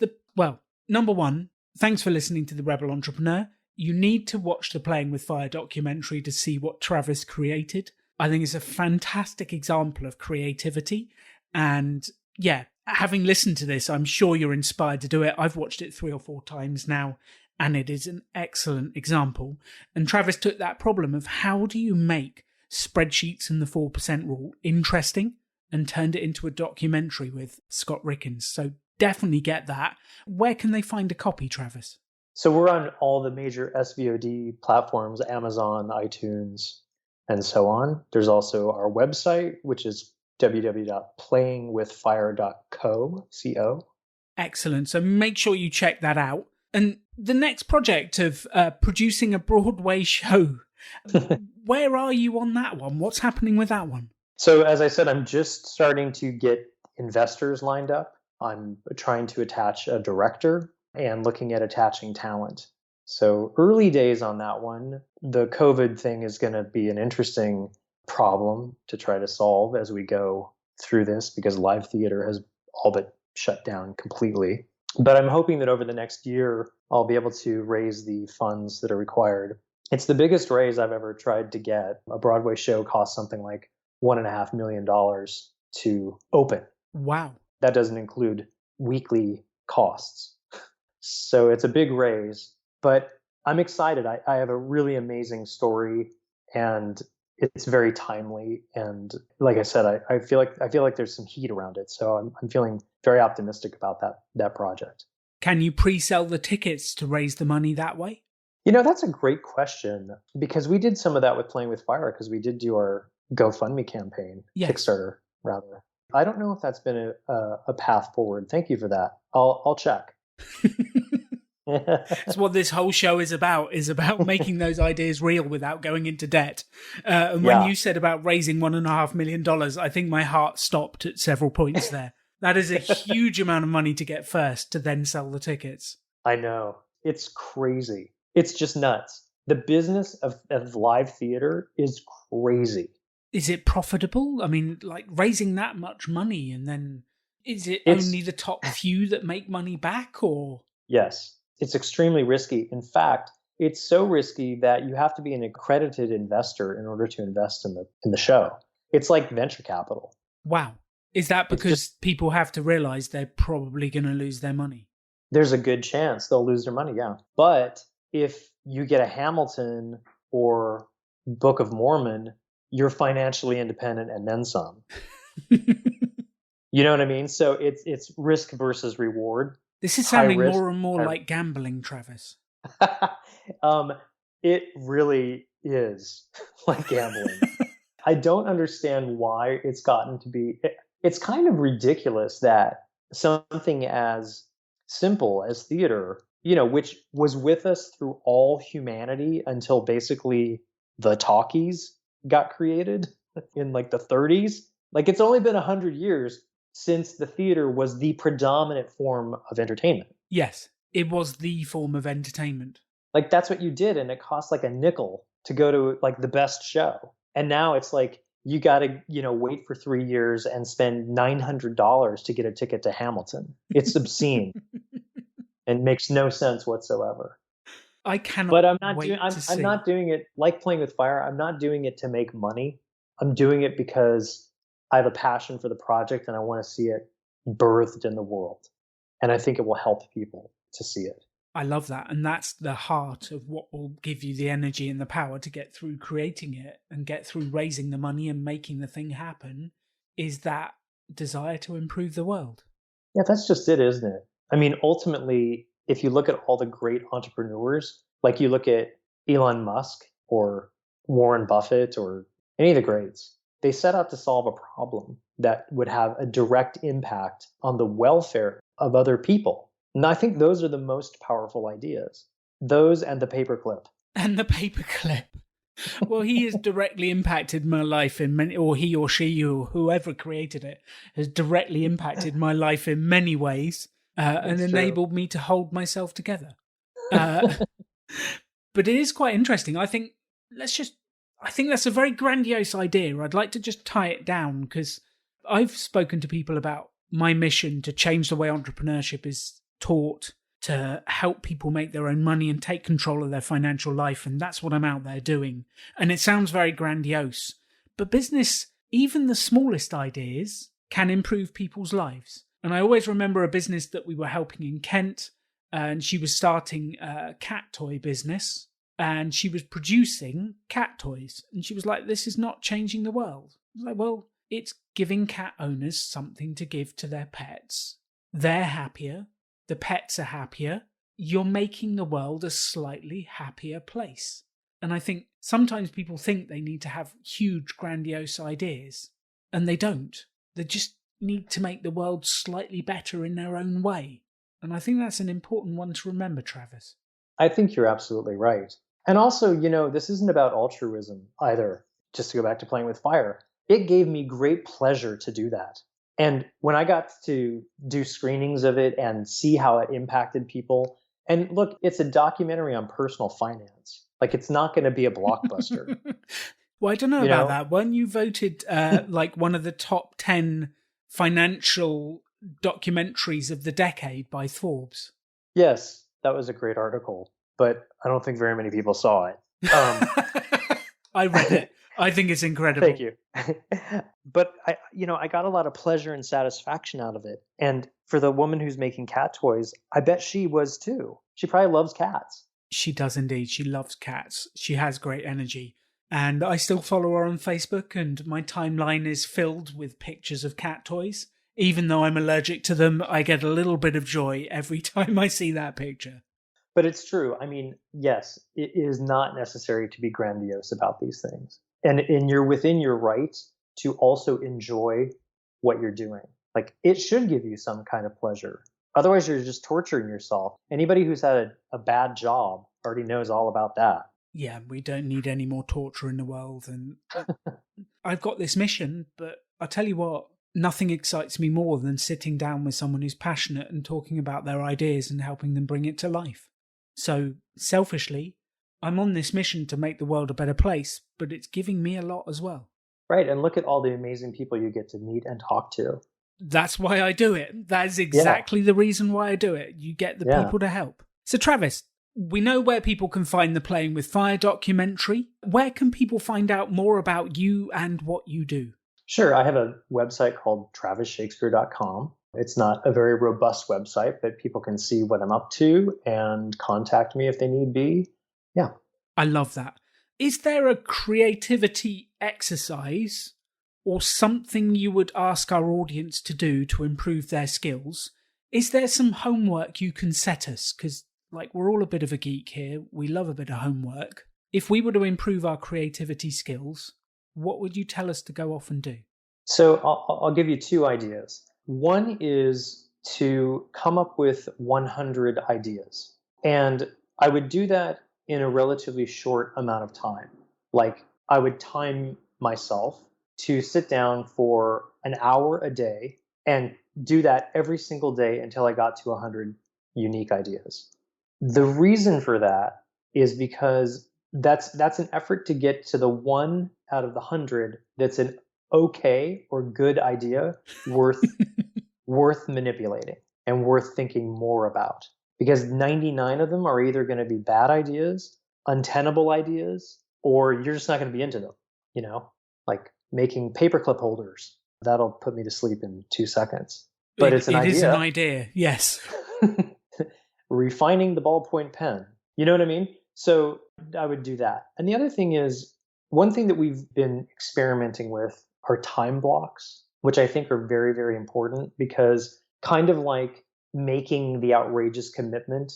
number one, thanks for listening to The Rebel Entrepreneur. You need to watch the Playing with Fire documentary to see what Travis created. I think it's a fantastic example of creativity. And yeah, having listened to this, I'm sure you're inspired to do it. I've watched it 3 or 4 times now, and it is an excellent example. And Travis took that problem of how do you make spreadsheets and the 4% rule interesting and turned it into a documentary with Scott Rickens. So definitely get that. Where can they find a copy, Travis? So we're on all the major SVOD platforms, Amazon, iTunes, and so on. There's also our website, which is www.playingwithfire.co. Excellent. So make sure you check that out. And the next project of producing a Broadway show, where are you on that one? What's happening with that one? So as I said, I'm just starting to get investors lined up. I'm trying to attach a director and looking at attaching talent. So early days on that one. The COVID thing is going to be an interesting problem to try to solve as we go through this, because live theater has all but shut down completely. But I'm hoping that over the next year, I'll be able to raise the funds that are required. It's the biggest raise I've ever tried to get. A Broadway show costs something like $1.5 million to open. Wow. That doesn't include weekly costs. So it's a big raise, but I'm excited. I have a really amazing story, and it's very timely. And like I said, I feel like there's some heat around it. So I'm feeling very optimistic about that project. Can you pre-sell the tickets to raise the money that way? That's a great question, because we did some of that with Playing with Fire, because we did do our GoFundMe campaign, yes. Kickstarter rather. I don't know if that's been a path forward. Thank you for that. I'll check. That's what this whole show is about making those ideas real without going into debt. And when you said about raising $1.5 million, I think my heart stopped at several points there. That is a huge amount of money to get first, to then sell the tickets. I know. It's crazy. It's just nuts. The business of live theater is crazy. Is it profitable? I mean, like raising that much money, and then is it only the top few that make money back, or? Yes, it's extremely risky. In fact, it's so risky that you have to be an accredited investor in order to invest in the show. It's like venture capital. Wow. Is that because people have to realize they're probably going to lose their money? There's a good chance they'll lose their money, yeah. But if you get a Hamilton or Book of Mormon, you're financially independent and then some. You know what I mean? So it's risk versus reward. This is sounding more and more like gambling, Travis. It really is like gambling. I don't understand why it's gotten to be. It's kind of ridiculous that something as simple as theater, which was with us through all humanity until basically the talkies got created in like the 30s. Like it's only been 100 years since the theater was the predominant form of entertainment. Yes, it was the form of entertainment. Like that's what you did, and it cost like a nickel to go to like the best show. And now it's like you got to, wait for 3 years and spend $900 to get a ticket to Hamilton. It's obscene and makes no sense whatsoever. I cannot But I'm not wait doing to I'm see. not doing it like playing with fire. I'm not doing it to make money. I'm doing it because I have a passion for the project and I want to see it birthed in the world. And I think it will help people to see it. I love that. And that's the heart of what will give you the energy and the power to get through creating it and get through raising the money and making the thing happen, is that desire to improve the world. Yeah, that's just it, isn't it? I mean, ultimately, if you look at all the great entrepreneurs, like you look at Elon Musk or Warren Buffett or any of the greats, they set out to solve a problem that would have a direct impact on the welfare of other people. And I think those are the most powerful ideas. Those and the paperclip. And the paperclip. Well, he has directly impacted my life in many, or he or she or whoever created it has directly impacted my life in many ways and enabled me to hold myself together. But it is quite interesting. I think that's a very grandiose idea. I'd like to just tie it down because I've spoken to people about my mission to change the way entrepreneurship is taught, to help people make their own money and take control of their financial life. And that's what I'm out there doing. And it sounds very grandiose, but business, even the smallest ideas, can improve people's lives. And I always remember a business that we were helping in Kent, and she was starting a cat toy business, and she was producing cat toys. And she was like, this is not changing the world. I was like, well, it's giving cat owners something to give to their pets. They're happier. The pets are happier. You're making the world a slightly happier place. And I think sometimes people think they need to have huge, grandiose ideas, and they don't. They just need to make the world slightly better in their own way. And I think that's an important one to remember, Travis. I think you're absolutely right. And also, this isn't about altruism either. Just to go back to playing with fire, it gave me great pleasure to do that. And when I got to do screenings of it and see how it impacted people, and look, it's a documentary on personal finance. Like, it's not going to be a blockbuster. Well, I don't know about that. Weren't you voted like one of the top 10 financial documentaries of the decade by Forbes? Yes, that was a great article, but I don't think very many people saw it. I read it. I think it's incredible. Thank you. But I got a lot of pleasure and satisfaction out of it. And for the woman who's making cat toys, I bet she was too. She probably loves cats. She does indeed. She loves cats. She has great energy. And I still follow her on Facebook, and my timeline is filled with pictures of cat toys. Even though I'm allergic to them, I get a little bit of joy every time I see that picture. But it's true. I mean, yes, it is not necessary to be grandiose about these things. And you're within your right to also enjoy what you're doing. Like, it should give you some kind of pleasure. Otherwise, you're just torturing yourself. Anybody who's had a bad job already knows all about that. Yeah, we don't need any more torture in the world. And I've got this mission, but I'll tell you what, nothing excites me more than sitting down with someone who's passionate and talking about their ideas and helping them bring it to life. So, selfishly, I'm on this mission to make the world a better place, but it's giving me a lot as well. Right, and look at all the amazing people you get to meet and talk to. That's why I do it. That is exactly the reason why I do it. You get the people to help. So, Travis, we know where people can find the Playing with Fire documentary. Where can people find out more about you and what you do? Sure, I have a website called TravisShakespeare.com. It's not a very robust website, but people can see what I'm up to and contact me if they need be. Yeah. I love that. Is there a creativity exercise or something you would ask our audience to do to improve their skills? Is there some homework you can set us? Because, we're all a bit of a geek here. We love a bit of homework. If we were to improve our creativity skills, what would you tell us to go off and do? So I'll give you two ideas. One is to come up with 100 ideas. And I would do that in a relatively short amount of time. Like, I would time myself to sit down for an hour a day and do that every single day until I got to 100 unique ideas. The reason for that is because that's an effort to get to the one out of the 100 that's an okay or good idea worth manipulating and worth thinking more about. Because 99 of them are either going to be bad ideas, untenable ideas, or you're just not going to be into them, like making paperclip holders. That'll put me to sleep in 2 seconds. But it's an idea. It is an idea, yes. Refining the ballpoint pen. You know what I mean? So I would do that. And the other thing is, one thing that we've been experimenting with are time blocks, which I think are very, very important, because kind of like making the outrageous commitment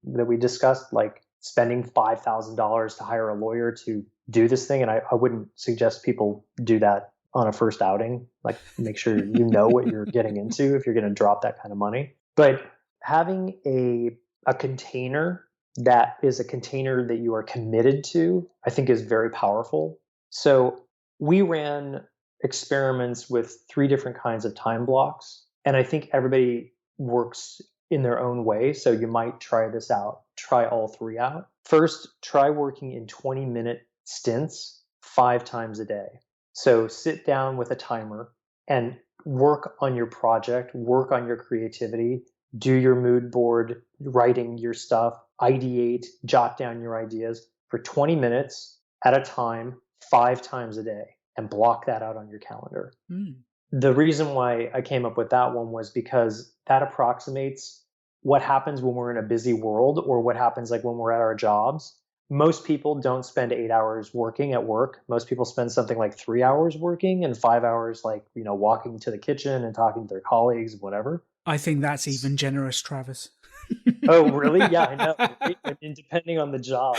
that we discussed, like spending $5,000 to hire a lawyer to do this thing. And I wouldn't suggest people do that on a first outing. Like, make sure you know what you're getting into if you're going to drop that kind of money. But having a container that is a container that you are committed to, I think is very powerful. So we ran experiments with 3 different kinds of time blocks. And I think everybody works in their own way. So you might try this out. Try all 3 out. First, try working in 20-minute stints 5 times a day. So sit down with a timer and work on your project, work on your creativity, do your mood board, writing your stuff, ideate, jot down your ideas for 20 minutes at a time, 5 times a day, and block that out on your calendar. The reason why I came up with that one was because that approximates what happens when we're in a busy world, or what happens like when we're at our jobs. Most people don't spend 8 hours working at work. Most people spend something like 3 hours working and 5 hours walking to the kitchen and talking to their colleagues, whatever. I think that's even generous, Travis. Oh, really? Yeah, I know. I mean, depending on the job.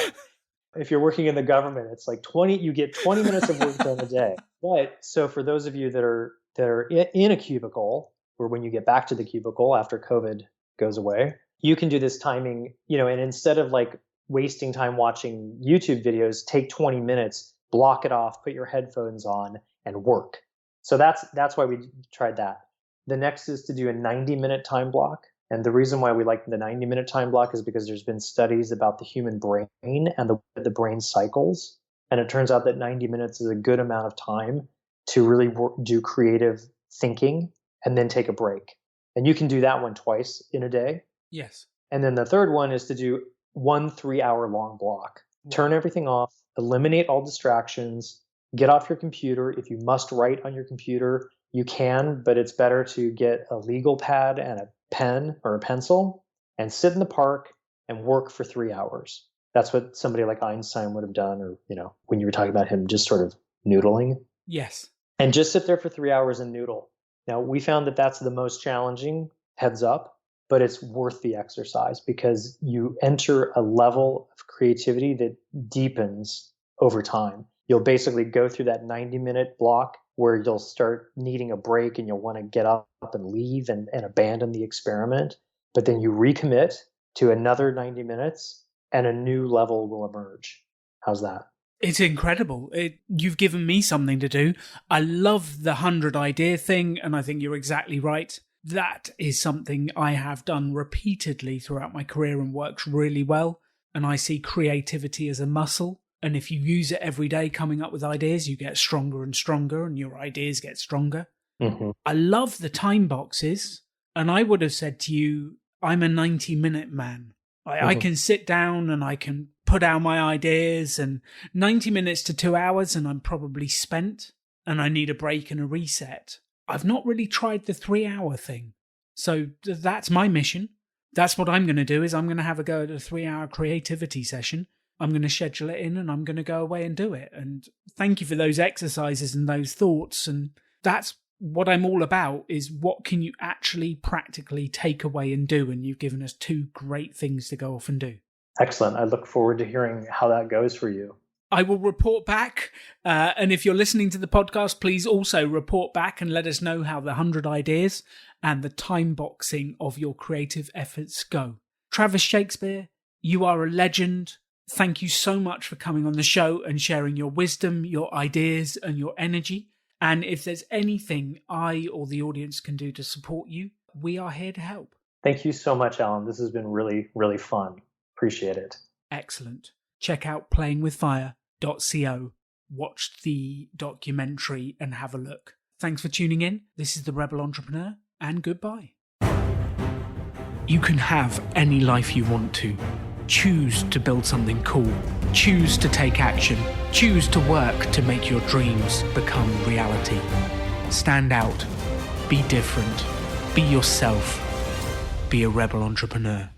If you're working in the government, it's like you get 20 minutes of work done a day. But so for those of you that are in a cubicle, or when you get back to the cubicle after COVID goes away, you can do this timing, and instead of like wasting time watching YouTube videos, take 20 minutes, block it off, put your headphones on, and work. So that's why we tried that. The next is to do a 90-minute time block. And the reason why we like the 90-minute time block is because there's been studies about the human brain and the brain cycles. And it turns out that 90 minutes is a good amount of time to really do creative thinking and then take a break. And you can do that one twice in a day. Yes. And then the third one is to do 1 3-hour long block. Wow. Turn everything off, eliminate all distractions, get off your computer. If you must write on your computer, you can, but it's better to get a legal pad and a pen or a pencil and sit in the park and work for 3 hours. That's what somebody like Einstein would have done, or, when you were talking about him just sort of noodling. Yes. And just sit there for 3 hours and noodle. Now, we found that that's the most challenging, heads up, but it's worth the exercise because you enter a level of creativity that deepens over time. You'll basically go through that 90-minute block where you'll start needing a break and you'll want to get up and leave and abandon the experiment. But then you recommit to another 90 minutes and a new level will emerge. How's that? It's incredible. You've given me something to do. I love the 100 idea thing, and I think you're exactly right. That is something I have done repeatedly throughout my career and works really well. And I see creativity as a muscle. And if you use it every day coming up with ideas, you get stronger and stronger and your ideas get stronger. Mm-hmm. I love the time boxes. And I would have said to you, I'm a 90-minute man. I can sit down and I can put out my ideas, and 90 minutes to 2 hours and I'm probably spent and I need a break and a reset. I've not really tried the 3-hour thing. So that's my mission. That's what I'm going to do, is I'm going to have a go at a 3-hour creativity session. I'm going to schedule it in and I'm going to go away and do it. And thank you for those exercises and those thoughts. And that's what I'm all about, is what can you actually practically take away and do? And you've given us 2 great things to go off and do. Excellent. I look forward to hearing how that goes for you. I will report back. And if you're listening to the podcast, please also report back and let us know how the 100 ideas and the time boxing of your creative efforts go. Travis Shakespeare, you are a legend. Thank you so much for coming on the show and sharing your wisdom, your ideas, and your energy. And if there's anything I or the audience can do to support you, we are here to help. Thank you so much, Alan. This has been really, really fun. Appreciate it. Excellent. Check out playingwithfire.co. watch the documentary and have a look. Thanks for tuning in. This is The Rebel Entrepreneur, and goodbye. You can have any life you want to. Choose to build something cool. Choose to take action. Choose to work to make your dreams become reality. Stand out. Be different. Be yourself. Be a rebel entrepreneur.